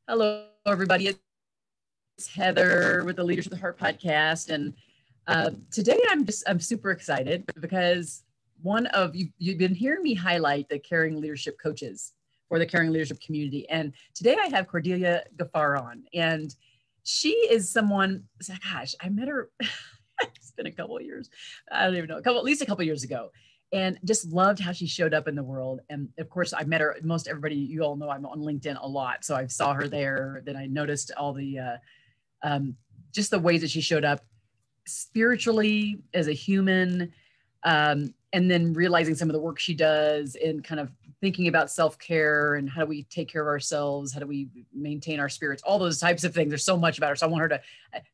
Hello, everybody. It's Heather with the Leaders of the Heart podcast, and today I'm super excited because you've been hearing me highlight the caring leadership coaches for the caring leadership community, and today I have Cordelia Gaffar on, and she is someone. Gosh, I met her. It's been a couple of years. I don't even know, at least a couple of years ago, and just loved how she showed up in the world. And of course, I met her. Most everybody, you all know, I'm on LinkedIn a lot, so I saw her there. Then I noticed all the just the ways that she showed up spiritually as a human, and then realizing some of the work she does and kind of thinking about self-care and how do we take care of ourselves, how do we maintain our spirits, all those types of things. There's so much about her. So I want her to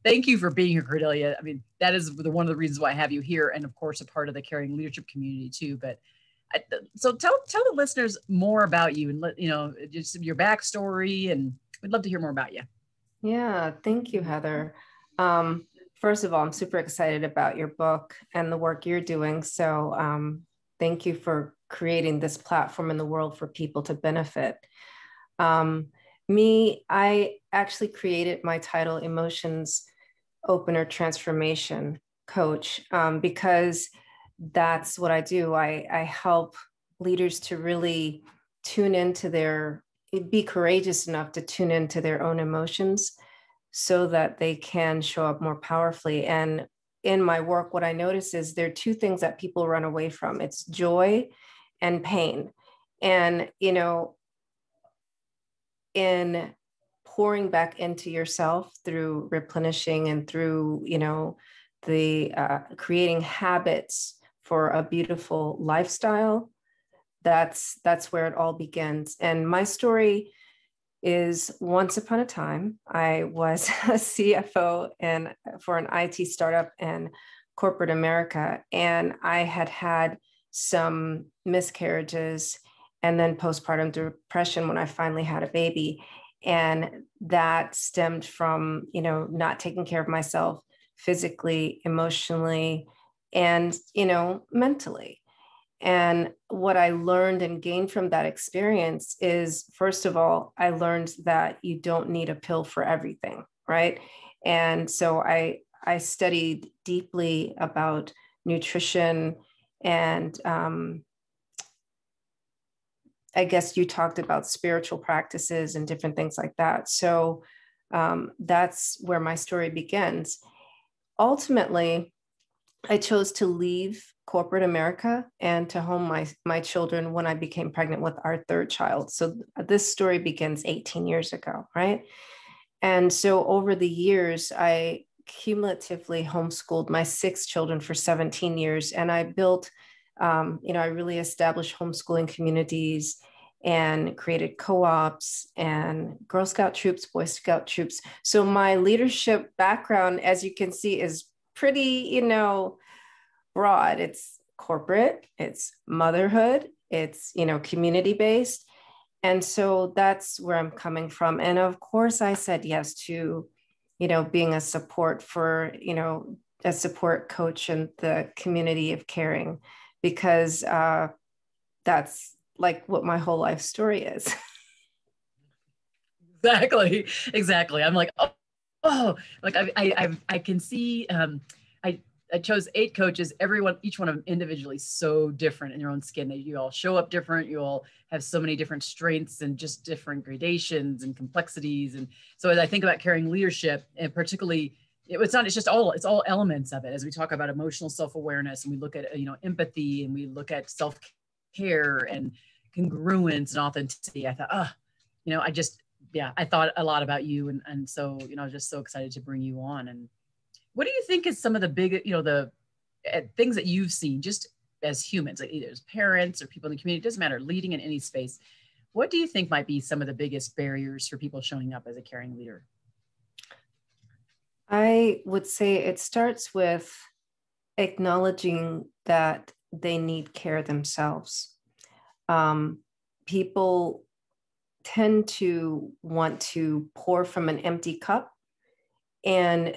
thank you for being here, Cordelia. I mean, that is one of the reasons why I have you here, and of course a part of the caring leadership community too. But so tell the listeners more about you, and just your backstory, and we'd love to hear more about you. Yeah, thank you, Heather. First of all, I'm super excited about your book and the work you're doing. So thank you for creating this platform in the world for people to benefit. I actually created my title Emotions Opener Transformation Coach because that's what I do. I help leaders to really be courageous enough to tune into their own emotions so that they can show up more powerfully. And in my work, what I notice is there are two things that people run away from. It's joy and pain. And, in pouring back into yourself through replenishing and through, the creating habits for a beautiful lifestyle, that's where it all begins. And my story is once upon a time, I was a CFO for an IT startup in corporate America. And I had some miscarriages and then postpartum depression when I finally had a baby. And that stemmed from, not taking care of myself physically, emotionally, and, mentally. And what I learned and gained from that experience is, first of all, I learned that you don't need a pill for everything, right? And so I studied deeply about nutrition, and I guess you talked about spiritual practices and different things like that. So that's where my story begins. Ultimately, I chose to leave corporate America and to home my children when I became pregnant with our third child. So this story begins 18 years ago, right? And so over the years, I cumulatively homeschooled my 6 children for 17 years. And I built, I really established homeschooling communities and created co-ops and Girl Scout troops, Boy Scout troops. So my leadership background, as you can see, is pretty, broad. It's corporate, it's motherhood, it's, community-based. And so that's where I'm coming from. And of course, I said yes to, being a support a support coach in the community of caring, because that's like what my whole life story is. Exactly. I'm like, like I can see. I chose 8 coaches. Each one of them individually so different in your own skin. That you all show up different. You all have so many different strengths and just different gradations and complexities. And so as I think about caring leadership, and particularly, it's all elements of it. As we talk about emotional self-awareness, and we look at empathy, and we look at self-care and congruence and authenticity. I thought, I thought a lot about you, and so I was just so excited to bring you on. And what do you think is some of the big, the things that you've seen just as humans, like either as parents or people in the community, it doesn't matter, leading in any space. What do you think might be some of the biggest barriers for people showing up as a caring leader? I would say it starts with acknowledging that they need care themselves. People tend to want to pour from an empty cup. And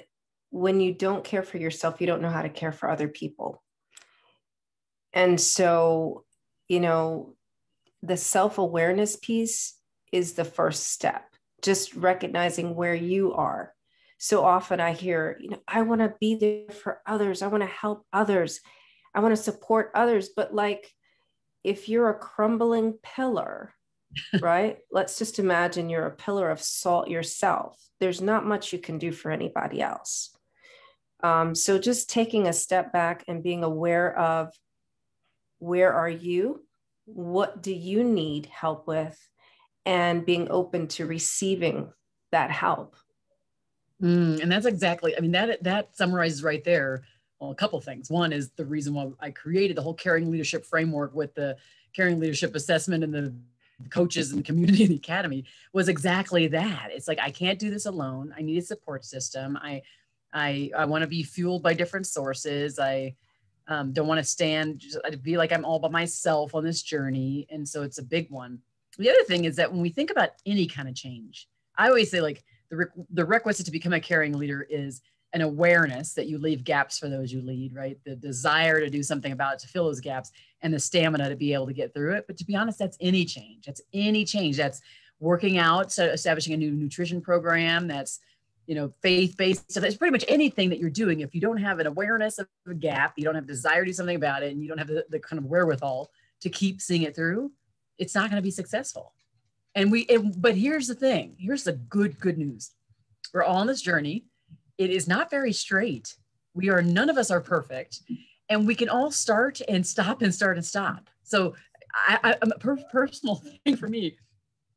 when you don't care for yourself, you don't know how to care for other people. And so, the self-awareness piece is the first step just recognizing where you are. So often I hear, I want to be there for others. I want to help others. I want to support others. But like, if you're a crumbling pillar, right? Let's just imagine you're a pillar of salt yourself. There's not much you can do for anybody else. So just taking a step back and being aware of, where are you? What do you need help with? And being open to receiving that help. And that's exactly, I mean, that summarizes right there. Well, a couple of things. One is the reason why I created the whole caring leadership framework with the caring leadership assessment and the coaches and the community and the academy was exactly that. It's like, I can't do this alone. I need a support system. I want to be fueled by different sources. I don't want to be like I'm all by myself on this journey. And so it's a big one. The other thing is that when we think about any kind of change, I always say like the requisite to become a caring leader is an awareness that you leave gaps for those you lead, right? The desire to do something about it, to fill those gaps, and the stamina to be able to get through it. But to be honest, that's any change. That's any change. That's working out, so establishing a new nutrition program. That's, faith-based. So that's pretty much anything that you're doing. If you don't have an awareness of a gap, you don't have desire to do something about it, and you don't have the kind of wherewithal to keep seeing it through, it's not going to be successful. But here's the thing. Here's the good news. We're all on this journey. It is not very straight. None of us are perfect, and we can all start and stop and start and stop. So I'm a personal thing for me.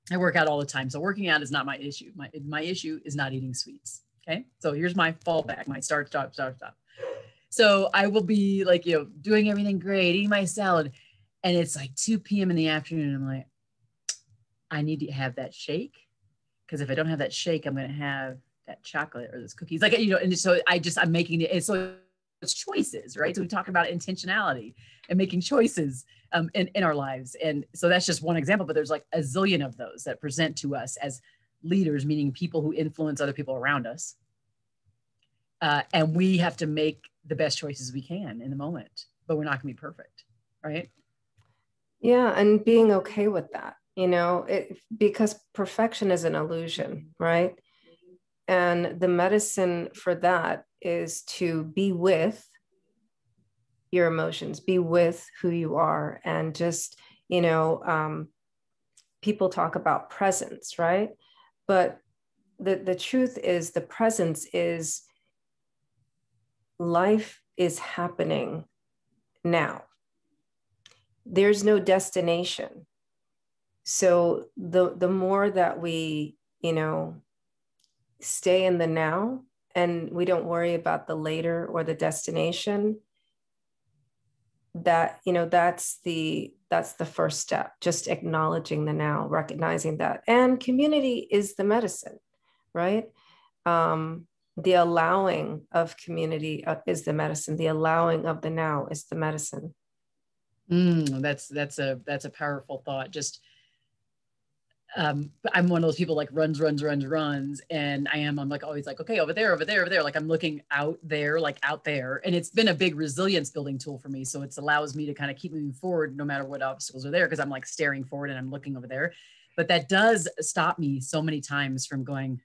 I work out all the time. So working out is not my issue. My issue is not eating sweets. Okay. So here's my fallback, my start, stop. So I will be like, doing everything great, eating my salad. And it's like 2 p.m. in the afternoon. I'm like, I need to have that shake. Because if I don't have that shake, I'm going to have that chocolate or those cookies. Like, and so I'm making it. And so it's choices, right? So we talk about intentionality and making choices in our lives. And so that's just one example, but there's like a zillion of those that present to us as leaders, meaning people who influence other people around us. And we have to make the best choices we can in the moment, but we're not going to be perfect, right? Yeah. And being okay with that, because perfection is an illusion, right? And the medicine for that is to be with your emotions, be with who you are. And just, people talk about presence, right? But the truth is, the presence is life is happening now. There's no destination. So the more that we, stay in the now and we don't worry about the later or the destination, that, that's the first step, just acknowledging the now, recognizing that. And community is the medicine, right? The allowing of community is the medicine. The allowing of the now is the medicine. That's a powerful thought. Just, I'm one of those people like runs. And I'm like, always like, okay, over there. Like I'm looking out there. And it's been a big resilience building tool for me. So it allows me to kind of keep moving forward no matter what obstacles are there. Cause I'm like staring forward and I'm looking over there, but that does stop me so many times from going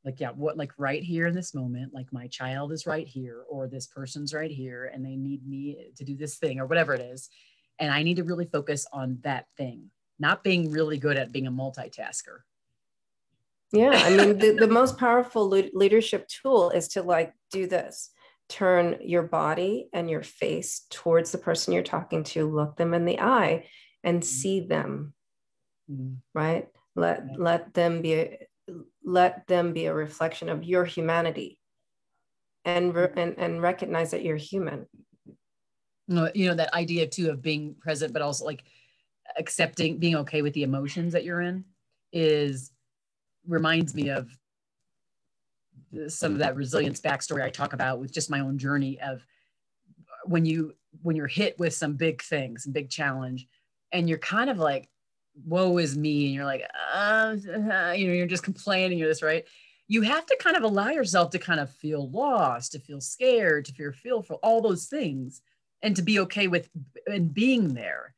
like, yeah, what, like right here in this moment, like my child is right here, or this person's right here and they need me to do this thing or whatever it is. And I need to really focus on that thing. Not being really good at being a multitasker. Yeah. I mean, the most powerful leadership tool is to like do this, turn your body and your face towards the person you're talking to, look them in the eye and see them, right? Let them be a reflection of your humanity and recognize that you're human. That idea too of being present, but also like accepting, being okay with the emotions that you're in reminds me of some of that resilience backstory I talk about with just my own journey of when you're hit with some big thing, some big challenge, and you're kind of like, woe is me. And you're like, you're just complaining, you're this, right? You have to kind of allow yourself to kind of feel lost, to feel scared, to feel fearful, all those things, and to be okay with and being there.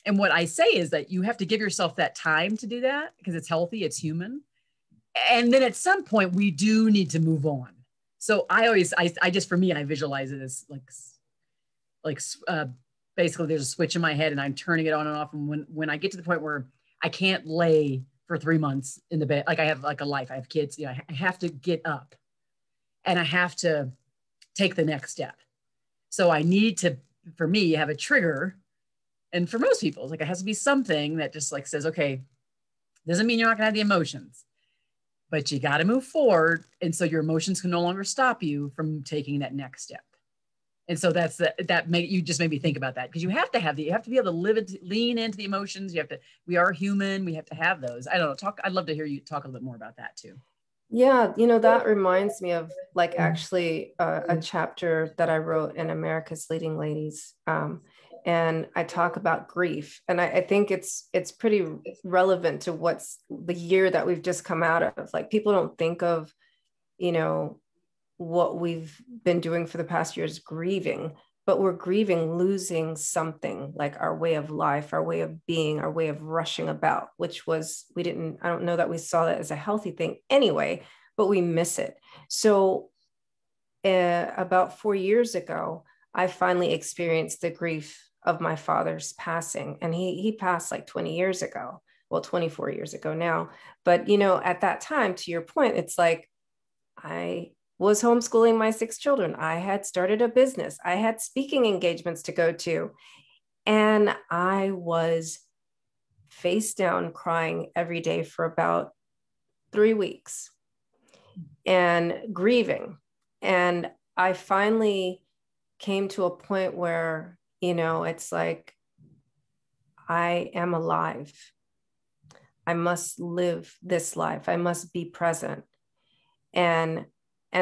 And what I say is that you have to give yourself that time to do that because it's healthy, it's human. And then at some point we do need to move on. So I just, for me, I visualize it as like basically there's a switch in my head and I'm turning it on and off. And when I get to the point where I can't lay for 3 months in the bed, like I have like a life, I have kids, you know, I have to get up and I have to take the next step. So I need to, for me, have a trigger. And for most people, it's like it has to be something that just like says, okay, doesn't mean you're not gonna have the emotions, but you got to move forward. And so your emotions can no longer stop you from taking that next step. And so you just made me think about that because you have to be able to lean into the emotions. We are human. We have to have those. I don't know. I'd love to hear you talk a little bit more about that too. Yeah, that reminds me of like actually a chapter that I wrote in America's Leading Ladies. And I talk about grief. And I think it's pretty relevant to what's the year that we've just come out of. Like people don't think of, what we've been doing for the past years, grieving, but we're grieving losing something like our way of life, our way of being, our way of rushing about, which was, I don't know that we saw that as a healthy thing anyway, but we miss it. So about 4 years ago, I finally experienced the grief of my father's passing. And he passed like 20 years ago, well, 24 years ago now. But, at that time, to your point, it's like, I was homeschooling my 6 children. I had started a business. I had speaking engagements to go to. And I was face down crying every day for about 3 weeks and grieving. And I finally came to a point where, it's like, I am alive. I must live this life. I must be present. And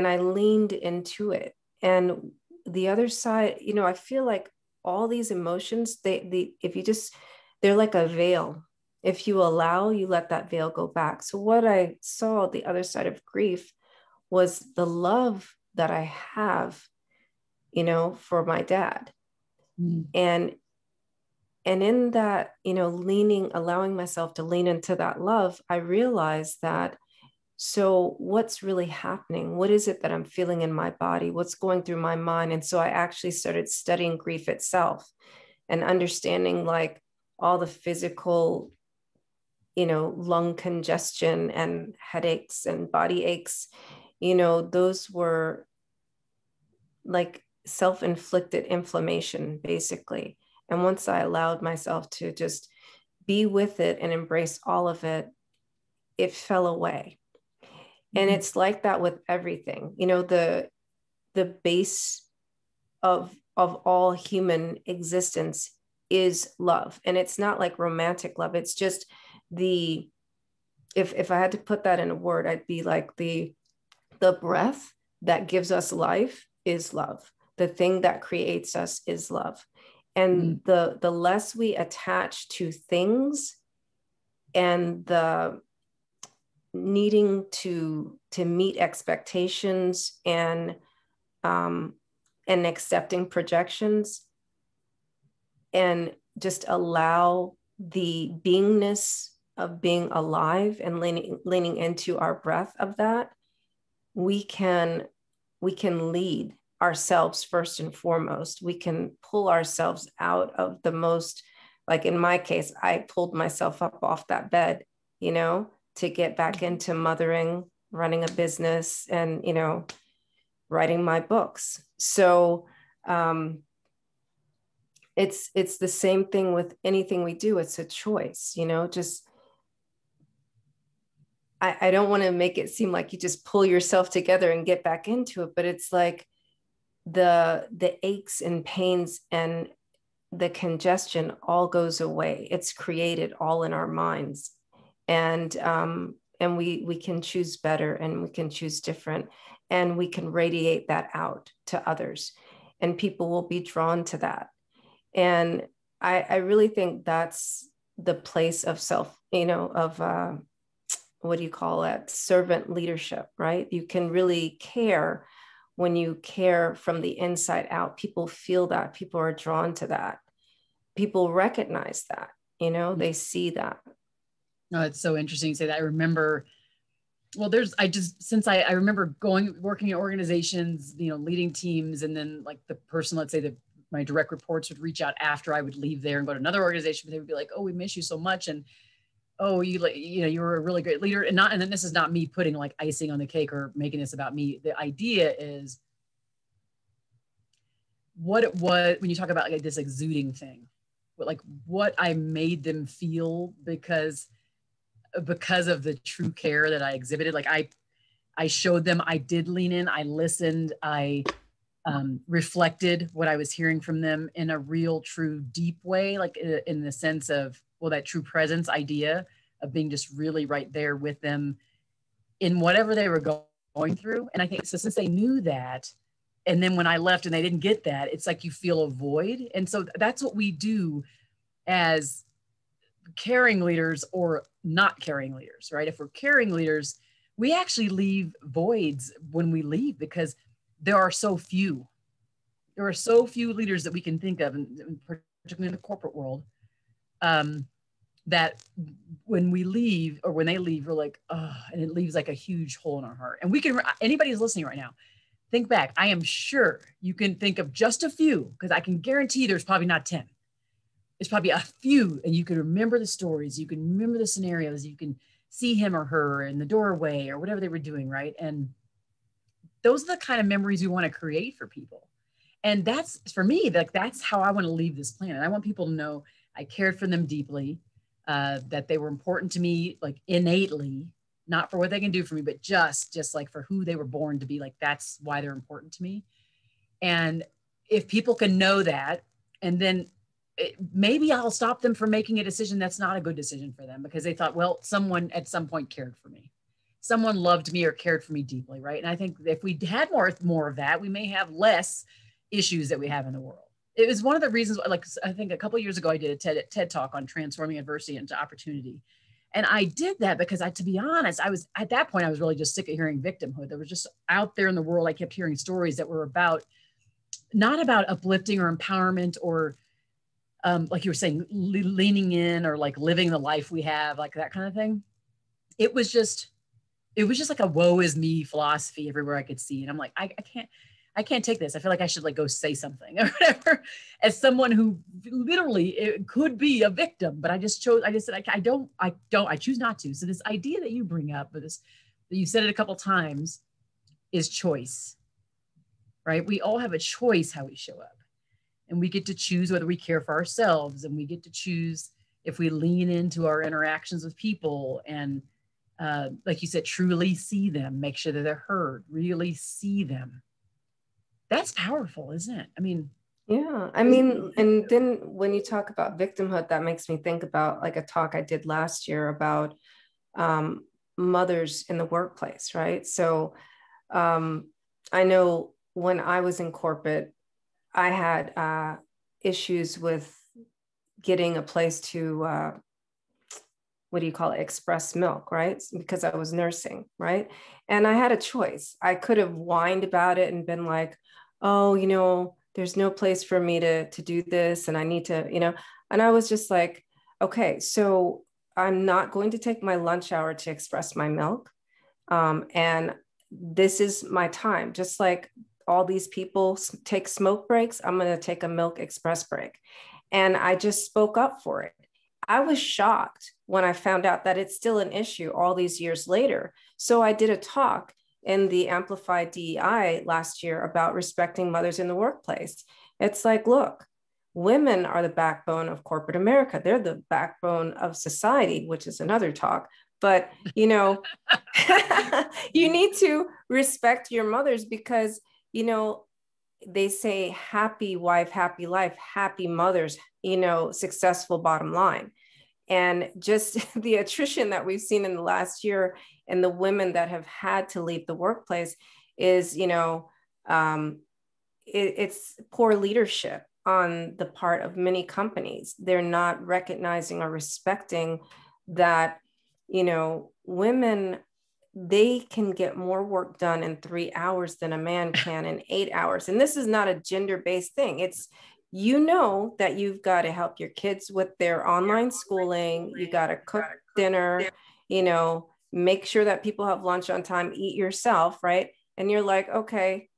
I leaned into it. And the other side, I feel like all these emotions, they're like a veil. If you allow, you let that veil go back. So what I saw the other side of grief was the love that I have, for my dad. Mm. And in that, allowing myself to lean into that love, I realized that, so what's really happening? What is it that I'm feeling in my body? What's going through my mind? And so I actually started studying grief itself and understanding like all the physical, lung congestion and headaches and body aches, those were like self-inflicted inflammation, basically. And once I allowed myself to just be with it and embrace all of it, it fell away. And it's like that with everything, the base of all human existence is love. And it's not like romantic love. It's just if I had to put that in a word, I'd be like the breath that gives us life is love. The thing that creates us is love. And the less we attach to things and the needing to meet expectations and accepting projections and just allow the beingness of being alive and leaning into our breath of that, we can lead ourselves first and foremost. We can pull ourselves out of the most, like in my case, I pulled myself up off that bed, to get back into mothering, running a business, and, writing my books. So it's the same thing with anything we do. It's a choice, just, I don't want to make it seem like you just pull yourself together and get back into it, but it's like the aches and pains and the congestion all goes away. It's created all in our minds. And we can choose better, and we can choose different, and we can radiate that out to others, and people will be drawn to that. And I really think that's the place of self, what do you call it? Servant leadership, right? You can really care when you care from the inside out. People feel that, people are drawn to that. people recognize that, they see that. No, it's so interesting to say that. I remember, well, I remember working in organizations, leading teams, and then like the person, let's say that my direct reports would reach out after I would leave there and go to another organization, but they would be like, oh, we miss you so much. And, oh, you were a really great leader. And then this is not me putting like icing on the cake or making this about me. The idea is what it was when you talk about like this exuding thing, like what I made them feel because of the true care that I exhibited. Like I showed them, I did lean in, I listened, I reflected what I was hearing from them in a real, true, deep way, like in the sense of, well, that true presence idea of being just really right there with them in whatever they were going through. And I think so, since they knew that, and then when I left and they didn't get that, it's like you feel a void. And so that's what we do as caring leaders or not caring leaders, right? If we're caring leaders, we actually leave voids when we leave because there are so few. There are so few leaders that we can think of, and particularly in the corporate world, that when we leave or when they leave, we're like, oh, and it leaves like a huge hole in our heart. And anybody who's listening right now, think back. I am sure you can think of just a few, because I can guarantee there's probably not 10. It's probably a few, and you can remember the stories, you can remember the scenarios, you can see him or her in the doorway or whatever they were doing, right? And those are the kind of memories we want to create for people. And that's, for me, that's how I want to leave this planet. I want people to know I cared for them deeply, that they were important to me, like innately, not for what they can do for me, but just like for who they were born to be. Like, that's why they're important to me. And if people can know that, and then maybe I'll stop them from making a decision that's not a good decision for them because they thought, well, someone at some point cared for me. Someone loved me or cared for me deeply, right? And I think if we had more of that, we may have less issues that we have in the world. It was one of the reasons, like I think a couple of years ago, I did a TED talk on transforming adversity into opportunity. And I did that because to be honest, at that point, I was really just sick of hearing victimhood. There was just out there in the world, I kept hearing stories that were not about uplifting or empowerment or like you were saying, leaning in or like living the life we have, like that kind of thing. It was just like a woe is me philosophy everywhere I could see. And I'm like, I can't take this. I feel like I should like go say something or whatever, as someone who literally it could be a victim, but I just said, I choose not to. So this idea that you bring up, that you said it a couple of times, is choice, right? We all have a choice how we show up, and we get to choose whether we care for ourselves, and we get to choose if we lean into our interactions with people and, like you said, truly see them, make sure that they're heard, really see them. That's powerful, isn't it? I mean, yeah. I mean, and then when you talk about victimhood, that makes me think about like a talk I did last year about mothers in the workplace, right? So I know when I was in corporate, I had issues with getting a place to, what do you call it? Express milk, right? Because I was nursing, right? And I had a choice. I could have whined about it and been like, oh, there's no place for me to do this. And I need to, and I was just like, okay, so I'm not going to take my lunch hour to express my milk. And this is my time. Just like all these people take smoke breaks, I'm going to take a milk express break. And I just spoke up for it. I was shocked when I found out that it's still an issue all these years later. So I did a talk in the Amplified DEI last year about respecting mothers in the workplace. It's like, look, women are the backbone of corporate America. They're the backbone of society, which is another talk. But, you need to respect your mothers because, they say happy wife, happy life, happy mothers, successful bottom line. And just the attrition that we've seen in the last year and the women that have had to leave the workplace is, it's poor leadership on the part of many companies. They're not recognizing or respecting that, women, they can get more work done in 3 hours than a man can in 8 hours. And this is not a gender-based thing. It's, you know that you've got to help your kids with their online schooling. You got to cook dinner, make sure that people have lunch on time, eat yourself, right? And you're like, okay,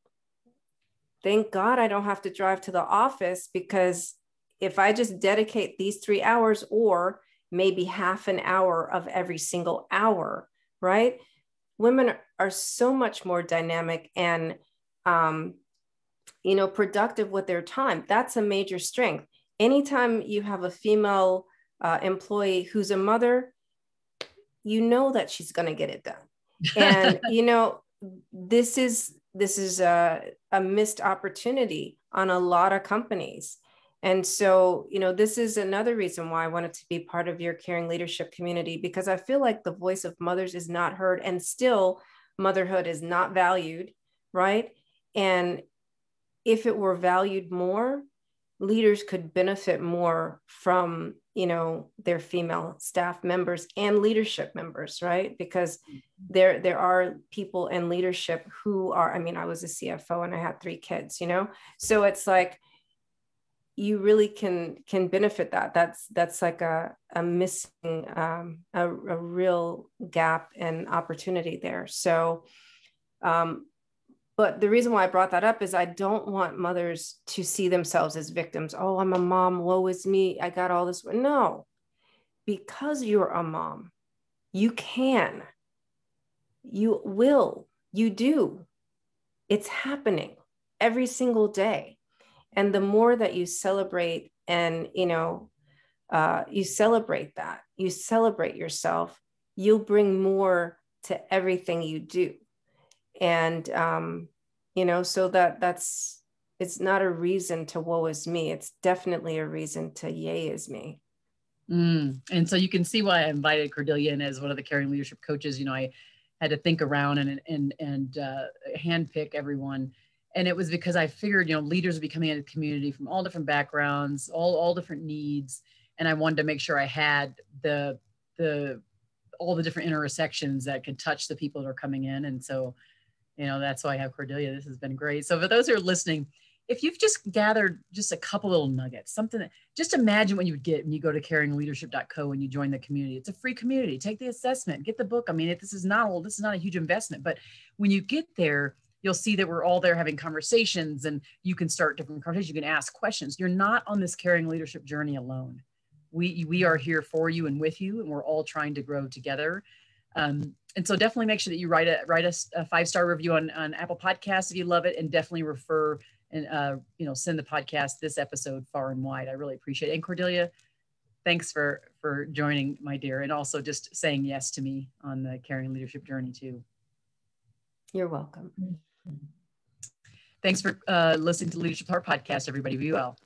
thank God I don't have to drive to the office, because if I just dedicate these 3 hours, or maybe half an hour of every single hour, right? Women are so much more dynamic and, productive with their time. That's a major strength. Anytime you have a female employee who's a mother, you know that she's going to get it done. And, this is a missed opportunity on a lot of companies. And so, this is another reason why I wanted to be part of your caring leadership community, because I feel like the voice of mothers is not heard, and still motherhood is not valued, right? And if it were valued more, leaders could benefit more from, their female staff members and leadership members, right? Because there are people in leadership who are, I was a CFO and I had 3 kids, so it's like, you really can benefit that. That's like a missing, a real gap and opportunity there. So, but the reason why I brought that up is I don't want mothers to see themselves as victims. Oh, I'm a mom. Woe is me. I got all this. No, because you're a mom, you can, you will, you do. It's happening every single day. And the more that you celebrate and, you celebrate that, you celebrate yourself, you'll bring more to everything you do. And, so it's not a reason to woe is me. It's definitely a reason to yay is me. And so you can see why I invited Cordelia in as one of the caring leadership coaches. I had to think around and handpick everyone. And it was because I figured, leaders would be coming into the community from all different backgrounds, all different needs. And I wanted to make sure I had all the different intersections that could touch the people that are coming in. And so, that's why I have Cordelia. This has been great. So for those who are listening, if you've just gathered just a couple little nuggets, something that, just imagine what you would get when you go to caringleadership.co and you join the community. It's a free community. Take the assessment, get the book. This is not a huge investment, but when you get there, you'll see that we're all there having conversations, and you can start different conversations. You can ask questions. You're not on this caring leadership journey alone. We are here for you and with you, and we're all trying to grow together. And so definitely make sure that you write a 5-star review on Apple Podcasts if you love it, and definitely refer and send the podcast, this episode, far and wide. I really appreciate it. And Cordelia, thanks for joining, my dear, and also just saying yes to me on the caring leadership journey too. You're welcome. Thanks for listening to the Leadership Heart Podcast, everybody. Be well.